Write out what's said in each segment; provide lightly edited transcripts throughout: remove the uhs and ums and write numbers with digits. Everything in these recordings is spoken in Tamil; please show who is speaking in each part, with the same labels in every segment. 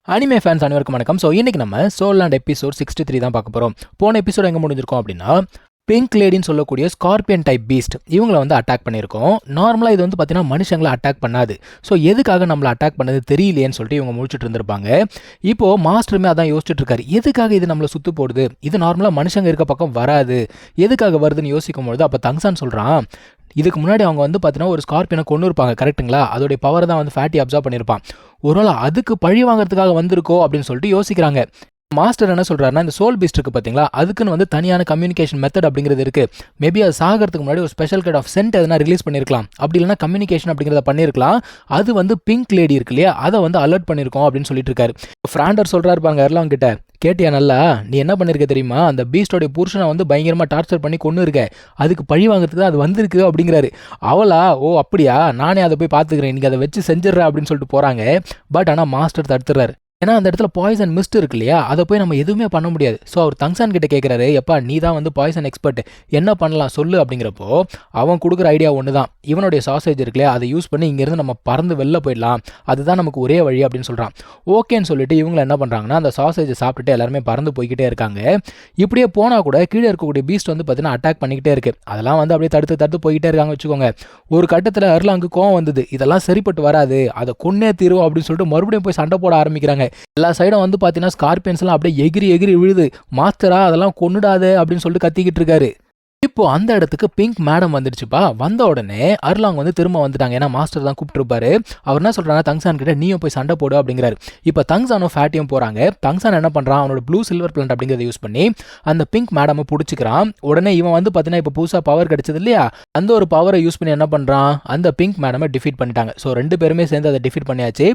Speaker 1: அனிமே ஃபேன்ஸ் அனைவருக்கும் வணக்கம். ஸோ இன்னைக்கு நம்ம சோலாண்ட் எபிசோட் 63 தான் பார்க்க போகிறோம். போன எபிசோட் எங்கே முடிஞ்சிருக்கோம் அப்படின்னா, பிங்க் லேடின்னு சொல்லக்கூடிய ஸ்கார்பியன் டைப் பீஸ்ட் இவங்களை வந்து அட்டாக் பண்ணியிருக்கோம். நார்மலாக இது வந்து பார்த்தீங்கன்னா மனுஷங்களை அட்டாக் பண்ணாது. ஸோ எதுக்காக நம்மளை அட்டாக் பண்ணது தெரியலையேன்னு சொல்லிட்டு இவங்க முடிச்சுட்டு இருந்திருப்பாங்க. இப்போது மாஸ்டருமே அதான் யோசிச்சுட்டு இருக்காரு, எதுக்காக இது நம்மளை சுற்று போடுது, இது நார்மலாக மனுஷங்க இருக்க பக்கம் வராது, எதுக்காக வருதுன்னு யோசிக்கும் பொழுது அப்போ தங்சான் சொல்கிறான், இதுக்கு முன்னாடி அவங்க வந்து பார்த்தீங்கன்னா ஒரு ஸ்கார்பியனை கொண்டு இருப்பாங்க கரெக்டுங்களா, அதோடைய பவரை தான் வந்து ஃபேட்டி அப்சர்வ் பண்ணியிருப்பான். ஒருவேளை அதுக்கு பழி வாங்குறதுக்காக வந்திருக்கோ அப்படின்னு சொல்லிட்டு யோசிக்கிறாங்க. மாஸ்டர் என்ன சொல்றாருன்னா, இந்த சோல் பீஸ்ட் இருக்கு பார்த்தீங்களா, அதுக்குன்னு வந்து தனியான கம்யூனிகேஷன் மெத்தட் அப்படிங்கிறது இருக்கு. மேபி அது சாகிறதுக்கு முன்னாடி ஒரு ஸ்பெஷல் கைட் ஆஃப் சென்ட் எதனா ரிலீஸ் பண்ணியிருக்கலாம், அப்படி இல்லைனா கம்யூனிகேஷன் அப்படிங்கிறத பண்ணியிருக்கலாம். அது வந்து பிங்க் லேடி இருக்கு இல்லையா, அதை வந்து அலர்ட் பண்ணியிருக்கோம் அப்படின்னு சொல்லிட்டு இருக்காரு. ஃப்ராண்டர் சொல்றாரு பாருங்க எர்லாங் கிட்ட, கேட்டியா நல்லா, நீ என்ன பண்ணிருக்க தெரியுமா, அந்த பீஸ்டோடைய புருஷனை வந்து பயங்கரமாக டார்ச்சர் பண்ணி கொண்டு இருக்க, அதுக்கு பழி வாங்குறதுக்கு தான் அது வந்திருக்கு அப்படிங்கிறாரு. அவளா, ஓ அப்படியா, நானே அதை போய் பார்த்துக்கிறேன், நீங்கள் அதை வச்சு செஞ்சிடற அப்படின்னு சொல்லிட்டு போகிறாங்க. பட் ஆனால் மாஸ்டர் தடுத்துறாரு. ஏன்னா அந்த இடத்துல பாய்சன் மிஸ்ட் இருக்கு இல்லையா, அதை போய் நம்ம எதுவுமே பண்ண முடியாது. ஸோ அவர் தங்சான் கிட்ட கேட்குறாரு, எப்பா நீ தான் வந்து பாய்சன் எக்ஸ்பர்ட், என்ன பண்ணலாம் சொல்லு அப்படிங்கிறப்போ அவன் கொடுக்குற ஐடியா ஒன்று தான், இவனுடைய சாசேஜ் இருக்கு இல்லையா, அதை யூஸ் பண்ணி இங்கேருந்து நம்ம பறந்து வெளில போயிடலாம், அதுதான் நமக்கு ஒரே வழி அப்படின்னு சொல்கிறான். ஓகேன்னு சொல்லிட்டு இவங்களை என்ன பண்ணுறாங்கன்னா, அந்த சாசேஜை சாப்பிட்டுட்டு எல்லாருமே பறந்து போய்கிட்டே இருக்காங்க. இப்படியே போனால் கூட கீழே இருக்கக்கூடிய பீஸ்ட் வந்து பார்த்தீங்கன்னா அட்டாக் பண்ணிக்கிட்டே இருக்கு. அதெல்லாம் வந்து அப்படியே தடுத்து போய்கிட்டே இருக்காங்க வச்சுக்கோங்க. ஒரு கட்டத்தில் எர்லாங்கு கோவம் வந்தது, இதெல்லாம் சரிப்பட்டு வராது, அதை கொன்னே தீரும் அப்படின்னு சொல்லிட்டு மறுபடியும் போய் சண்டை போட ஆரம்பிக்கிறாங்க. எல்லா சைடும் வந்து பார்த்தீங்கன்னா ஸ்கார்பியன்ஸ் எல்லாம் அப்படியே எகிரி விழுது. மாஸ்டரா அதெல்லாம் கொன்னுடாதே அப்படின்னு சொல்லிட்டு கத்திக்கிட்டு இருக்காரு. இப்போ அந்த இடத்துக்கு பிங்க் மேடம் வந்துடுச்சுப்பா. வந்த உடனே அர்லாங் வந்து திரும்ப வந்துட்டாங்க, ஏன்னா மாஸ்டர் தான் கூப்பிட்டுருப்பாரு. அவர் என்ன சொல்றாங்க, தங்சான் கிட்ட நீயும் போய் சண்டை போடு அப்படிங்கிறாரு. இப்போ தங்சானும் ஃபேட்டியும் போறாங்க. தங்சான் என்ன பண்றான், அவனோட ப்ளூ சில்வர் பிளான்ட் அப்படிங்கிறத யூஸ் பண்ணி அந்த பிங்க் மேடம் பிடிச்சிக்கிறான். உடனே இவன் வந்து பார்த்தீங்கன்னா இப்போ புதுசாக பவர் கிடைச்சது இல்லையா, அந்த ஒரு பவரை யூஸ் பண்ணி என்ன பண்றான், அந்த பிங்க் மேடமை டிஃபீட் பண்ணிட்டாங்க. ஸோ ரெண்டு பேருமே சேர்ந்து அதை டிஃபீட் பண்ணியாச்சு.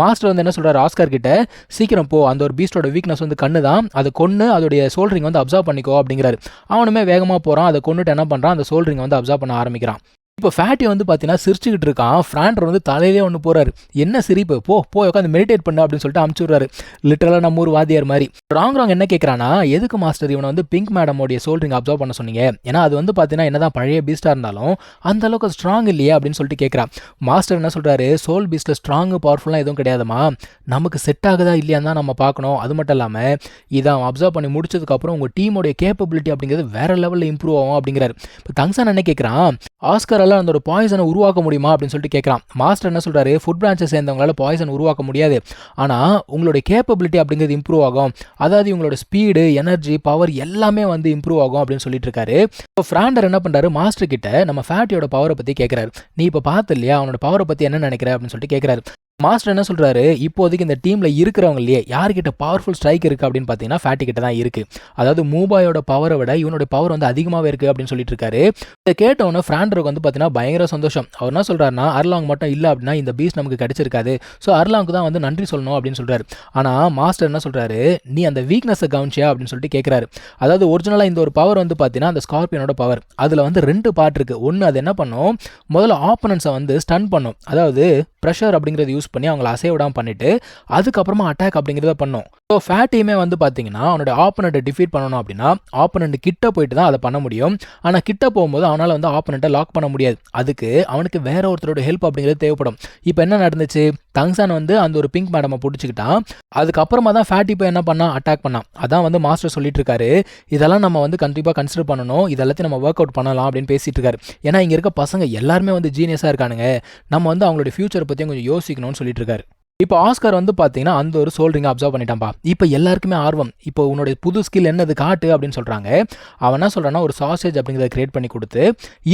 Speaker 1: மாஸ்டர் வந்து என்ன சொல்றாரு ஆஸ்கர் கிட்ட, சீக்கிரம் போ, அந்த ஒரு பீஸ்டோட வீக்னஸ் வந்து கண்ணு தான், அதை கொன்று அதோடைய சோல்ரிங் வந்து அப்சர்வ் பண்ணிக்கோ அப்படிங்கிறாரு. அவனுமே வேகமாக போறான், அதை கொண்டுட்டு என்ன பண்ணுறான், அந்த சோல்ரிங்கை வந்து அப்சர்வ் பண்ண ஆரம்பிக்கிறான். இப்போ ஃபேட்டி வந்து பார்த்தீங்கன்னா சிரிச்சுக்கிட்டு இருக்கான். ஃப்ராண்டர் வந்து தலையிலே ஒன்று போறாரு, என்ன சிரிப்பு, போய் உட்காந்து மெடிடேட் பண்ணு அப்படின்னு சொல்லிட்டு அமுச்சுடுறாரு. லிட்டரலாக நம்ம ஊர் வாத்தியார் மாதிரி. ராங் என்ன கேட்குறான்னா, எதுக்கு மாஸ்டர் இவனை வந்து பிங்க் மேடமோடைய சோல்ரிங் அப்சர்வ் பண்ண சொன்னீங்க, ஏன்னா அது வந்து பார்த்தீங்கன்னா என்னதான் பழைய பீஸ்டாக இருந்தாலும் அந்த அளவுக்கு ஸ்ட்ராங் இல்லையே அப்படின்னு சொல்லிட்டு கேட்குறான். மாஸ்டர் என்ன சொல்கிறாரு, சோல் பீஸ்டில் ஸ்ட்ராங் பவர்ஃபுல்லாக எதுவும் கிடையாதுமா, நமக்கு செட் ஆகுதா இல்லையான்னு தான் நம்ம பார்க்கணும். அது மட்டும் இல்லாமல் இதை அவன் அப்சர்வ் பண்ணி முடிச்சதுக்கப்புறம் உங்கள் டீமோடைய கேப்பபிலிட்டி அப்படிங்கிறது வேற லெவலில் இம்ப்ரூவ் ஆகும் அப்படிங்கிறாரு. இப்போ தங்சான் என்ன கேட்குறான், ஆஸ்கர் அந்த ஒரு பாய்சனை உருவாக்க முடியுமா அப்படின்னு சொல்லிட்டு கேட்குறான். மாஸ்டர் என்ன சொல்றாரு, ஃபுட் பிரான்ச்சை சேர்ந்தவங்களால பாய்சன் உருவாக்க முடியாது, ஆனால் உங்களுடைய கேப்பபிலிட்டி அப்படிங்கிறது இம்ப்ரூவ் ஆகும், அதாவது உங்களோட ஸ்பீடு, எனர்ஜி, பவர் எல்லாமே வந்து இம்ப்ரூவ் ஆகும் அப்படின்னு சொல்லிட்டு இருக்காரு. இப்போ ஃப்ராண்டர் என்ன பண்றாரு, மாஸ்டர் கிட்ட நம்ம ஃபேட்டியோட பவரை பற்றி கேட்குறாரு. நீ இப்போ பார்த்து இல்லையா, அவனோட பவரை பற்றி என்ன நினைக்கிற அப்படின்னு சொல்லிட்டு கேட்குறாரு. மாஸ்டர் என்ன சொல்றாரு, இப்போதைக்கு இந்த டீம்ல இருக்கிறவங்க இல்லையே யார்கிட்ட பவர்ஃபுல் ஸ்ட்ரைக் இருக்கு அப்படின்னு பார்த்தீங்கன்னா ஃபேட்டி கிட்ட தான் இருக்கு, அதாவது மூபாயோட பவரை விட இவனோட பவர் வந்து அதிகமாகவே இருக்கு அப்படின்னு சொல்லிட்டு இருக்காரு. இதை கேட்டவொன்னே ஃப்ராண்டருக்கு வந்து பார்த்தீங்கன்னா பயங்கர சந்தோஷம். அவர் என்ன சொல்றாருன்னா, அர்லாங் மட்டும் இல்லை அப்படின்னா இந்த பீஸ் நமக்கு கிடைச்சிருக்காது, ஸோ அர்லாங்க்கு தான் வந்து நன்றி சொல்லணும் அப்படின்னு சொல்றாரு. ஆனால் மாஸ்டர் என்ன சொல்றாரு, நீ அந்த வீக்னஸை கவனிச்சியா அப்படின்னு சொல்லிட்டு கேட்குறாரு. அதாவது ஒரிஜினலாக இந்த ஒரு பவர் வந்து பார்த்தீங்கன்னா அந்த ஸ்கார்பியனோட பவர், அதில் வந்து ரெண்டு பார்ட் இருக்கு. ஒன்று அது என்ன பண்ணும், முதல்ல ஆப்பனன்ஸை வந்து ஸ்டன் பண்ணும், அதாவது ப்ரெஷர் அப்படிங்கிறத யூஸ் பண்ணி அவங்களை அசைய விடாமல் பண்ணிட்டு அதுக்கப்புறமா அட்டாக் அப்படிங்கிறத பண்ணும். ஸோ ஃபேட்டியுமே வந்து பார்த்தீங்கன்னா அவனோட ஆப்பனண்ட்டை டிஃபீட் பண்ணணும் அப்படின்னா ஆப்பனண்ட் கிட்ட போயிட்டு தான் அதை பண்ண முடியும். ஆனால் கிட்ட போகும்போது அவனால் வந்து ஆப்பனண்ட்டை லாக் பண்ண முடியாது, அதுக்கு அவனுக்கு வேற ஒருத்தரோட ஹெல்ப் அப்படிங்கிறது தேவைப்படும். இப்போ என்ன நடந்துச்சு, தங்சான் வந்து அந்த ஒரு பிங்க் மேடமை பிடிச்சிக்கிட்டான், அதுக்கப்புறமா தான் ஃபேட்டி போய் என்ன பண்ணா, அட்டாக் பண்ணான். அதான் வந்து மாஸ்டர் சொல்லிட்டு இருக்காரு, இதெல்லாம் நம்ம வந்து கண்டிப்பாக கன்சிடர் பண்ணணும், இதெல்லாத்தையும் நம்ம ஒர்க் அவுட் பண்ணலாம் அப்படின்னு பேசிட்டு இருக்காரு. ஏன்னா இங்கே இருக்க பசங்க எல்லாருமே வந்து ஜீனியஸாக இருக்கானுங்க, நம்ம வந்து அவங்களோட ஃபியூச்சரை பற்றியும் கொஞ்சம் யோசிக்கணும்னு சொல்லிட்டு இருக்காரு. இப்போ ஆஸ்கர் வந்து பார்த்தீங்கன்னா அந்த ஒரு சோல்ரிங்கை அப்சர்வ் பண்ணிட்டான்பா. இப்போ எல்லாருக்குமே ஆர்வம், இப்போ உன்னுடைய புது ஸ்கில் என்னது காட்டு அப்படின்னு சொல்கிறாங்க. அவன் என்ன சொல்கிறான்னா, ஒரு சாசேஜ் அப்படிங்கிறத கிரியேட் பண்ணி கொடுத்து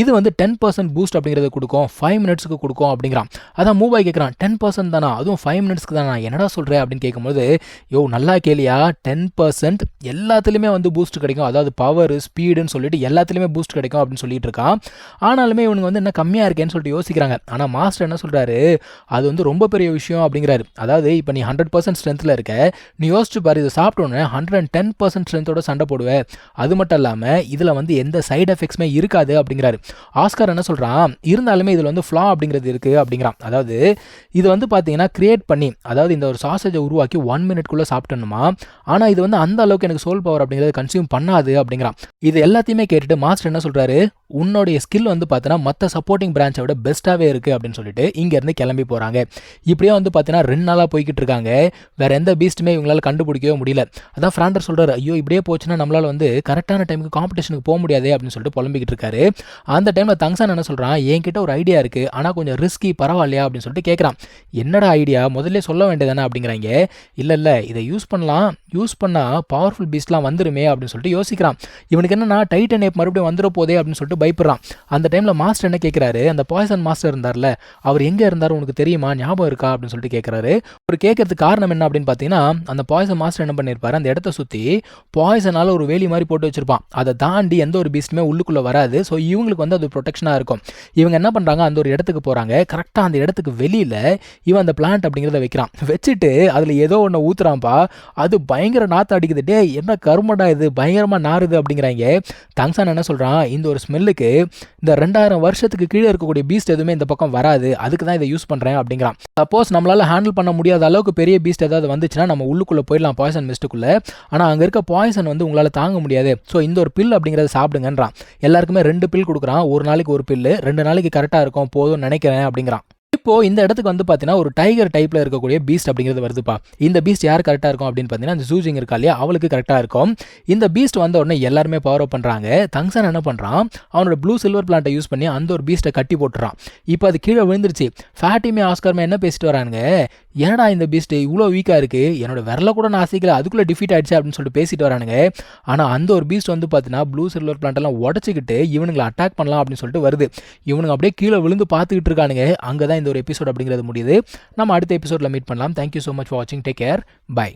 Speaker 1: இது வந்து 10% பூஸ்ட் அப்படிங்கிறத கொடுக்கும், 5 மினிட்ஸ்க்கு கொடுக்கும் அப்படிங்கிறான். அதான் மூவாய் கேட்குறான், 10% தானா, அதுவும் 5 மினிட்ஸ்க்கு தானா, என்னடா சொல்கிறேன் அப்படின்னு கேட்கும்போது, யோ நல்லா கேளியா, 10% எல்லாத்துலேயுமே வந்து பூஸ்ட் கிடைக்கும், அதாவது பவர், ஸ்பீடுன்னு சொல்லிட்டு எல்லாத்துலேயுமே பூஸ்ட் கிடைக்கும் அப்படின்னு சொல்லிட்டு இருக்கான். ஆனாலுமே இவனுங்க வந்து என்ன கம்மியாக இருக்கேன்னு சொல்லிட்டு யோசிக்கிறாங்க. ஆனால் மாஸ்டர் என்ன சொல்கிறாரு, அது வந்து ரொம்ப பெரிய விஷயம் அப்படிங்கிற. அதாவது இப்போ நீ 100% ஸ்ட்ரென்த்தில் இருக்க, நீ யோசிச்சு பாரு, இதை சாப்பிட்டோன்னே 110% ஸ்ட்ரென்த்தோட சண்டை போடுவேன், அது மட்டும் இல்லாமல் இதில் வந்து எந்த சைட் எஃபெக்ட்ஸுமே இருக்காது அப்படிங்கிறாரு. ஆஸ்கர் என்ன சொல்கிறான், இருந்தாலுமே இதில் வந்து ஃப்ளா அப்படிங்கிறது இருக்குது அப்படிங்கிறான். அதாவது இது வந்து பார்த்தீங்கன்னா கிரியேட் பண்ணி, அதாவது இந்த ஒரு சாசேஜை உருவாக்கி 1 மினிட்குள்ளே சாப்பிட்டணுமா, ஆனால் இது வந்து அந்த அளவுக்கு எனக்கு சோல் பவர் அப்படிங்கிறத கன்சியூம் பண்ணாது அப்படிங்கிறான். இது எல்லாத்தையுமே கேட்டுட்டு மாஸ்டர் என்ன சொல்கிறாரு, உன்னுடைய ஸ்கில் வந்து பார்த்தீங்கன்னா மற்ற சப்போர்ட்டிங் பிரான்ச்சை விட பெஸ்ட்டாகவே இருக்குது அப்படின்னு சொல்லிட்டு இங்கேருந்து கிளம்பி போகிறாங்க. இப்படியே வந்து பார்த்தீங்கன்னா பார்த்தீங்கன்னா 2 நாளாக போய்கிட்டு இருக்காங்க. வேற எந்த பீஸ்ட்டுமே இவங்களால கண்டுபிடிக்கவே முடியல. அதான் ஃப்ராண்டர் சொல்றாரு, ஐயோ இப்படியே போச்சுன்னா நம்மளால வந்து கரெக்டான டைமுக்கு காம்படிஷனுக்கு போக முடியாதே அப்படின்னு சொல்லிட்டு புலம்பிக்கிட்டு இருக்காரு. அந்த டைம்ல தங்சான் என்ன சொல்றான், என்கிட்ட ஒரு ஐடியா இருக்கு, ஆனால் கொஞ்சம் ரிஸ்கி, பரவாயில்லையா அப்படின்னு சொல்லிட்டு கேட்குறான். என்னடா ஐடியா, முதல்ல சொல்ல வேண்டியதானே அப்படிங்கிறாங்க. இல்லை இதை யூஸ் பண்ணலாம், யூஸ் பண்ணால் பவர்ஃபுல் பீஸ்ட்லாம் வந்துருமே அப்படின்னு சொல்லிட்டு யோசிக்கிறான். இவனுக்கு என்னன்னா டைட்டன் ஏப் மறுபடியும் வந்துட போதே அப்படின்னு சொல்லிட்டு பயப்படுறான். அந்த டைமில் மாஸ்டர் என்ன கேட்குறாரு, அந்த பாய்சன் மாஸ்டர் இருந்தார்ல, அவர் எங்கே இருந்தார் உனக்கு தெரியுமா, ஞாபகம் இருக்கா அப்படின்னு சொல்லிட்டு கேட்குறாரு. ஒரு கேட்கறதுக்கு காரணம் என்ன அப்படின்னு பார்த்தீங்கன்னா, அந்த பாய்சன் மாஸ்டர் என்ன பண்ணியிருப்பாரு, அந்த இடத்த சுற்றி பாய்சனால் ஒரு வேலி மாதிரி போட்டு வச்சிருப்பான். அதை தாண்டி எந்த ஒரு பீஸ்ட்டுமே உள்ளுக்குள்ளே வராது. ஸோ இவங்களுக்கு வந்து அது ப்ரொடெக்ஷனாக இருக்கும். இவங்க என்ன பண்ணுறாங்க, அந்த ஒரு இடத்துக்கு போகிறாங்க. கரெக்டாக அந்த இடத்துக்கு வெளியில் இவன் அந்த பிளான்ட் அப்படிங்கிறத வைக்கிறான். வச்சுட்டு அதில் ஏதோ ஒன்று ஊற்றுறான்ப்பா. அது பயங்கர நாற்று அடிக்குது. டே என்ன கருமடா இது, பயங்கரமாக நாறுது அப்படிங்கிறாங்க. தங்சான் என்ன சொல்கிறான், இந்த ஒரு ஸ்மெல்லுக்கு இந்த 2000 வருஷத்துக்கு கீழே இருக்கக்கூடிய பீஸ்ட் எதுவுமே இந்த பக்கம் வராது, அதுக்கு தான் இதை யூஸ் பண்ணுறேன் அப்படிங்கிறான். சப்போஸ் நம்மளால் ஹேண்டில் பண்ண முடியாத அளவுக்கு பெரிய பீஸ்ட் ஏதாவது வந்துச்சுன்னா நம்ம உள்ளுக்குள்ளே போயிடலாம் பாய்சன் மிஸ்ட்டுக்குள்ளே. ஆனால் அங்கே இருக்க பாய்சன் வந்து உங்களால் தாங்க முடியாது. ஸோ இந்த ஒரு பில் அப்படிங்கிறத சாப்பிடுங்கன்றான். எல்லாருக்குமே 2 பில் கொடுக்குறான். ஒரு நாளைக்கு ஒரு பில்லு, 2 நாளைக்கு கரெக்டாக இருக்கும் போதும்னு நினைக்கிறேன் அப்படிங்கிறான். இப்போ இந்த இடத்துக்கு வந்து பார்த்தீங்கன்னா ஒரு டைகர் டைப்பில் இருக்கக்கூடிய பீஸ்ட் அப்படிங்கிறது வருதுப்பா. இந்த பீஸ்ட் யார் கரெக்டாக இருக்கும் அப்படின்னு பார்த்தீங்கன்னா அந்த ஜூஜிங் இருக்கா இல்லையா, அவளுக்கு கரெக்டாக இருக்கும். இந்த பீஸ்ட் வந்த உடனே எல்லாருமே பவர் அப் பண்ணுறாங்க. தங்சான் என்ன பண்ணுறான், அவனோட ப்ளூ சில்வர் பிளான்ட்டை யூஸ் பண்ணி அந்த ஒரு பீஸ்ட்டை கட்டி போட்டுறான். இப்போ அது கீழே விழுந்துருச்சு. ஃபேட்டிமே ஆஸ்கார்மே என்ன பேசிட்டு வரானுங்க, ஏன்னா இந்த பீஸ்ட் இவ்வளோ வீக்காக இருக்குது, என்னோட விரல கூட நான் அசைக்கல, அதுக்குள்ளே டிஃபீட் ஆயிடுச்சு அப்படின்னு சொல்லிட்டு பேசிட்டு வரானுங்க. ஆனால் அந்த ஒரு பீஸ்ட் வந்து பார்த்தீங்கன்னா ப்ளூ சில்வர் பிளான்ட்டெல்லாம் உடச்சிக்கிட்டு இவனுங்களை அட்டாக் பண்ணலாம் அப்படின்னு சொல்லிட்டு வருது. இவனுங்க அப்படியே கீழே விழுந்து பார்த்துக்கிட்டு இருக்கானுங்க. அங்கே தான் இந்த ஒரு எபிசோட் அப்படிங்கிறது முடியுது. நம்ம அடுத்த எபிசோடில் மீட் பண்ணலாம். தேங்க்யூ ஸோ மச் ஃபார் வாட்சிங். Take care. பை.